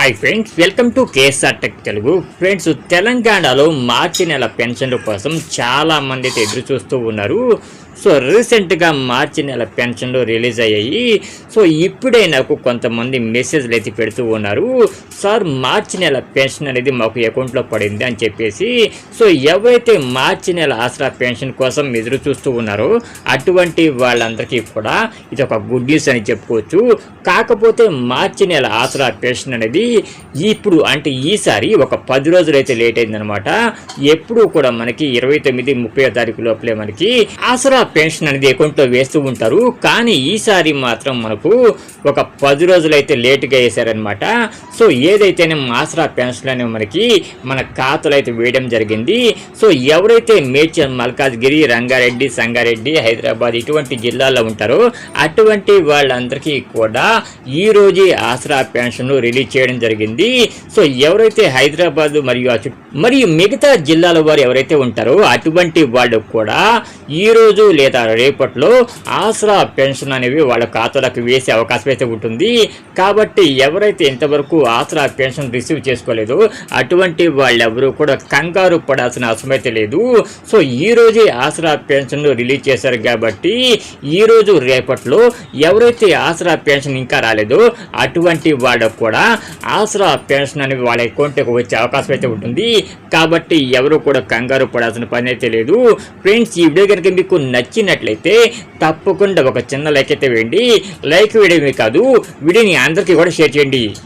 Hi friends, welcome to KSR tech Telugu. Friends, తెలంగాణలో మార్చి నెల పెన్షన్ల కోసం చాలామంది అయితే ఎదురు చూస్తూ ఉన్నారు. సో రీసెంట్గా మార్చి నెల పెన్షన్లు రిలీజ్ అయ్యాయి. సో ఇప్పుడే నాకు కొంతమంది మెసేజ్లు అయితే పెడుతూ ఉన్నారు, సార్ మార్చి నెల పెన్షన్ అనేది మాకు అకౌంట్లో పడింది అని చెప్పేసి. సో ఎవరైతే మార్చి నెల ఆసరా పెన్షన్ కోసం ఎదురు చూస్తూ ఉన్నారో అటువంటి వాళ్ళందరికీ కూడా ఇది ఒక గుడ్ న్యూస్ అని చెప్పుకోవచ్చు. కాకపోతే మార్చి నెల ఆసరా పెన్షన్ అనేది ఇప్పుడు అంటే ఈసారి ఒక 10 రోజులు అయితే లేట్ అయిందనమాట. ఎప్పుడు కూడా మనకి 29, 30 తారీఖు లోపలే మనకి ఆసరా పెన్షన్ అనేది అకౌంట్లో వేస్తూ ఉంటారు. కానీ ఈసారి మాత్రం మనకు ఒక 10 రోజులు అయితే లేట్గా వేశారనమాట. సో ఏదైతేనే ఆసరా పెన్షన్ అనేవి మనకి మన ఖాతాలో అయితే వేయడం జరిగింది. సో ఎవరైతే మేడ్చల్, మల్కాజ్గిరి, రంగారెడ్డి, సంగారెడ్డి, హైదరాబాద్ ఇటువంటి జిల్లాల్లో ఉంటారో అటువంటి వాళ్ళందరికీ కూడా ఈ రోజే ఆసరా పెన్షన్ రిలీజ్ చేయడం జరిగింది. సో ఎవరైతే హైదరాబాద్ మరియు మిగతా జిల్లాల వారు ఎవరైతే ఉంటారో అటువంటి వాళ్ళు కూడా ఈ రోజు లేదా రేపట్లో ఆసరా పెన్షన్ అనేవి వాళ్ళ ఖాతాలకు వేసే అవకాశం అయితే ఉంటుంది. కాబట్టి ఎవరైతే ఇంతవరకు ఆసరా పెన్షన్ రిసీవ్ చేసుకోలేదో అటువంటి వాళ్ళెవరూ కూడా కంగారు పడాల్సిన అవసరం అయితే లేదు. సో ఈ రోజే ఆసరా పెన్షన్ రిలీజ్ చేశారు కాబట్టి ఈ రోజు రేపట్లో ఎవరైతే ఆసరా పెన్షన్ ఇంకా రాలేదో అటువంటి వాళ్ళకు కూడా ఆసరా పెన్షన్ అనేవి వాళ్ళ అకౌంట్కి వచ్చే అవకాశం అయితే ఉంటుంది. కాబట్టి ఎవరు కూడా కంగారు పడాల్సిన పని అయితే లేదు. ఫ్రెండ్స్, ఈ వీడియో కనుక మీకు నచ్చినట్లయితే తప్పకుండా ఒక చిన్న లైక్ అయితే వేయండి. లైక్ వేయడమే కాదు, వీడియోని అందరికీ కూడా షేర్ చేయండి.